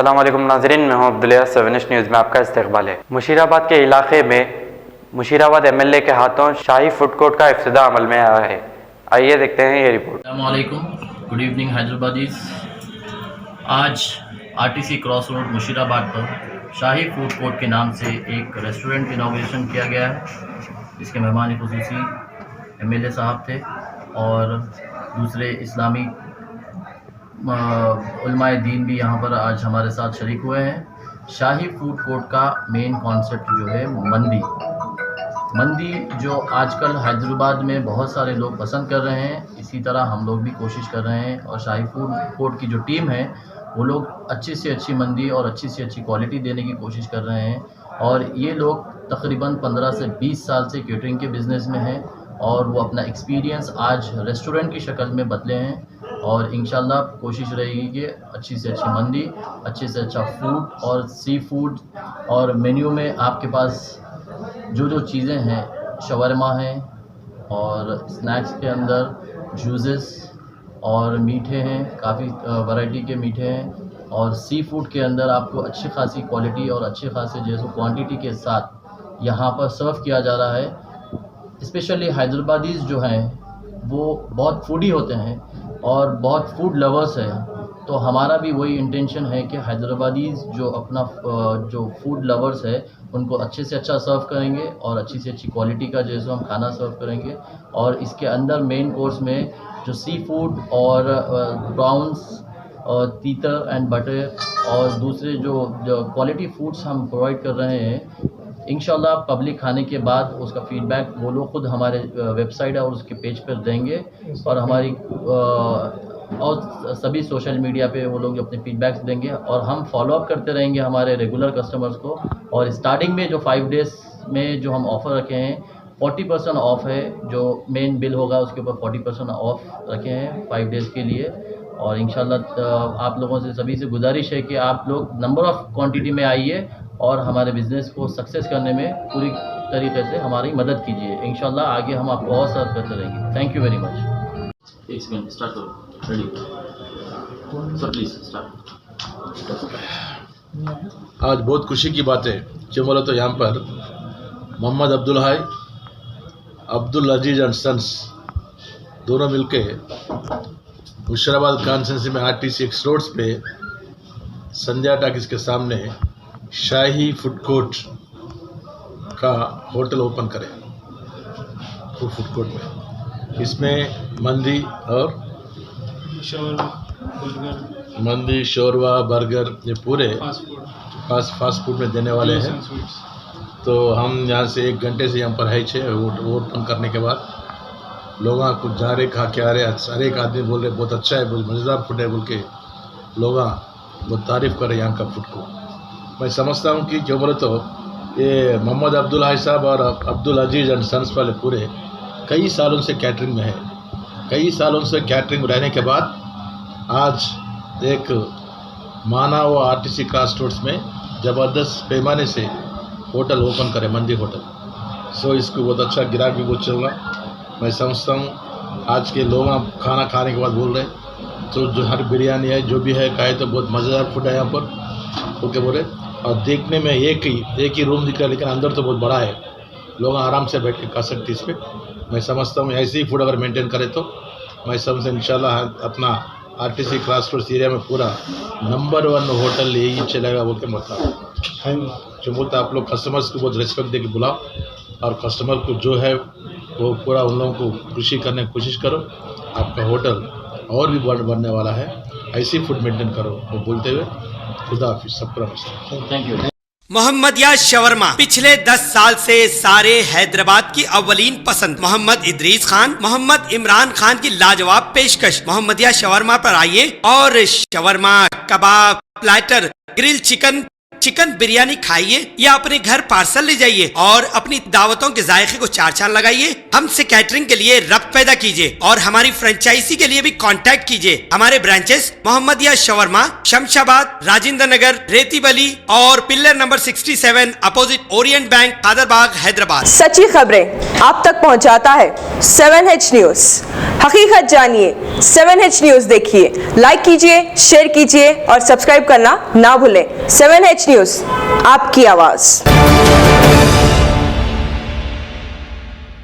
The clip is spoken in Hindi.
अस्सलाम वालेकुम नाज़रीन, मैं हूं अब्दुल्ला। 7 न्यूज़ में आपका इस्तकबाल है। मुशीराबाद के इलाके में मुशीराबाद एमएलए के हाथों शाही फूड कोर्ट का इफ्तिताह अमल में आया है। आइए देखते हैं ये रिपोर्ट। अस्सलाम वालेकुम, गुड इवनिंग हैदराबादीज़। आज आरटीसी क्रॉस रोड मुशीराबाद पर शाही फूड कोर्ट के नाम से एक रेस्टोरेंट इनॉग्रेशन किया गया है। इसके मेहमान खुसूसी एमएलए साहब थे और दूसरे इस्लामी उलमाए दीन भी यहाँ पर आज हमारे साथ शरीक हुए हैं। शाही फूड कोर्ट का मेन कॉन्सेप्ट जो है मंदी जो आजकल हैदराबाद में बहुत सारे लोग पसंद कर रहे हैं, इसी तरह हम लोग भी कोशिश कर रहे हैं और शाही फूड कोर्ट की जो टीम है वो लोग अच्छी से अच्छी मंदी और अच्छी से अच्छी क्वालिटी देने की कोशिश कर रहे हैं। और ये लोग तकरीबन 15 से 20 साल से केटरिंग के बिज़नेस में हैं और वो अपना एक्सपीरियंस आज रेस्टोरेंट की शक्ल में बदले हैं। और इंशाल्लाह कोशिश रहेगी कि अच्छी से अच्छी मंदी, अच्छे से अच्छा फूड और सी फूड, और मेन्यू में आपके पास जो जो चीज़ें हैं, शवरमा हैं और स्नैक्स के अंदर जूसेस और मीठे हैं, काफ़ी वैरायटी के मीठे हैं, और सी फूड के अंदर आपको अच्छी खासी क्वालिटी और अच्छे खासे जैसे क्वांटिटी के साथ यहाँ पर सर्व किया जा रहा है। स्पेशली हैदराबादीज़ जो हैं वो बहुत फूडी होते हैं और बहुत फूड लवर्स हैं, तो हमारा भी वही इंटेंशन है कि हैदराबादीज़ जो अपना जो फूड लवर्स है उनको अच्छे से अच्छा सर्व करेंगे और अच्छी से अच्छी क्वालिटी का जैसे हम खाना सर्व करेंगे। और इसके अंदर मेन कोर्स में जो सी फूड और प्रॉन्स और तीतर एंड बटर और दूसरे जो क्वालिटी फूड्स हम प्रोवाइड कर रहे हैं, इंशाल्लाह पब्लिक खाने के बाद उसका फीडबैक वो लोग खुद हमारे वेबसाइट और उसके पेज पर देंगे और हमारी और सभी सोशल मीडिया पे वो लोग अपने फीडबैक्स देंगे और हम फॉलोअप करते रहेंगे हमारे रेगुलर कस्टमर्स को। और स्टार्टिंग में जो 5 डेज़ में जो हम ऑफ़र रखे हैं 40% ऑफ़ है, जो मेन बिल होगा उसके ऊपर 40% ऑफ़ रखे हैं 5 डेज़ के लिए। और इंशाल्लाह आप लोगों से सभी से गुजारिश है कि आप लोग नंबर ऑफ़ क्वांटिटी में आइए और हमारे बिज़नेस को सक्सेस करने में पूरी तरीके से हमारी मदद कीजिए। इंशाल्लाह आगे हम आपको और सर्व करते रहेंगे। Thank you very much. एक सेकंड स्टार्ट करो, रेडी सर, प्लीज़ स्टार्ट। आज बहुत खुशी की बात है क्यों बोला तो यहाँ पर मोहम्मद अब्दुल हाई, अब्दुल अजीज एंड सन्स दोनों मिलके मुशीराबाद कॉन्स्टिट्यूंसी में आरटीसी एक्स रोड्स पे संध्या टाकिस के सामने शाही फूड कोर्ट का होटल ओपन करें। फूड कोर्ट में इसमें मंदी और शोरवा बर्गर ये पूरे फास्ट फूड में देने वाले हैं। तो हम यहाँ से 1 घंटे से यहाँ पर है छे ओपन करने के बाद लोग कुछ जा रहे खा के आ रहे, हर एक आदमी बोल रहे बहुत अच्छा है, बहुत मज़ेदार फूड है बोल के लोग बहुत तारीफ़ कर रहे यहाँ का फूड को। मैं समझता हूँ कि क्यों बोले तो ये मोहम्मद अब्दुल हाई साहब और अब्दुल अजीज एंड सन्स वाले पूरे कई सालों से कैटरिंग में है। कई सालों से कैटरिंग रहने के बाद आज एक माना वो आरटीसी क्रॉस रोड्स में ज़बरदस्त पैमाने से होटल ओपन करे, मंदी होटल। सो इसको बहुत अच्छा ग्राहक भी बहुत चल रहा। मैं समझता हूँ आज के लोग खाना खाने के बाद बोल रहे तो जो हर बिरयानी है जो भी है कहे तो बहुत मज़ेदार फूड है यहाँ पर ओके बोले। और देखने में एक ही रूम दिख रहा है लेकिन अंदर तो बहुत बड़ा है, लोग आराम से बैठ के खा सकते इस पर। मैं समझता हूँ ऐसे ही फूड अगर मेंटेन करें तो मैं समझता हूँ इंशाल्लाह अपना आरटीसी क्रॉस रोड्स एरिया में पूरा नंबर 1 होटल यही चलेगा बोल के मतलब। जो बोलता आप लोग कस्टमर्स को बहुत रिस्पेक्ट दे के बुलाओ और कस्टमर को जो है वो पूरा उन लोगों को खुशी करने की कोशिश करो। आपका होटल और भी बढ़ने वाला है, ऐसी फूड मेंटेन करो वो बोलते हुए खुदा हाफिज़, सबका नमस्ते, थैंक यू। मोहम्मदिया शवरमा पिछले 10 साल से सारे हैदराबाद की अव्वलीन पसंद। मोहम्मद इदरीस खान, मोहम्मद इमरान खान की लाजवाब पेशकश। मोहम्मदिया शवरमा पर आइए और शवरमा, कबाब, प्लेटर, ग्रिल चिकन बिरयानी खाइए या अपने घर पार्सल ले जाइए और अपनी दावतों के जायके को 4 चांद लगाइए। हमसे कैटरिंग के लिए रब्त पैदा कीजिए और हमारी फ्रेंचाइजी के लिए भी कांटेक्ट कीजिए। हमारे ब्रांचेस मोहम्मदिया शवरमा, शमशाबाद, राजेंद्र नगर, रेती बली और pillar number 67 opposite Orient bank, Kadarbagh, Hyderabad. सच्ची खबरें आप तक पहुंचाता है 7H न्यूज। हकीकत जानिए, 7H न्यूज़ देखिए, लाइक कीजिए, शेयर कीजिए और सब्सक्राइब करना ना भूलें। 7H न्यूज़, आपकी आवाज़।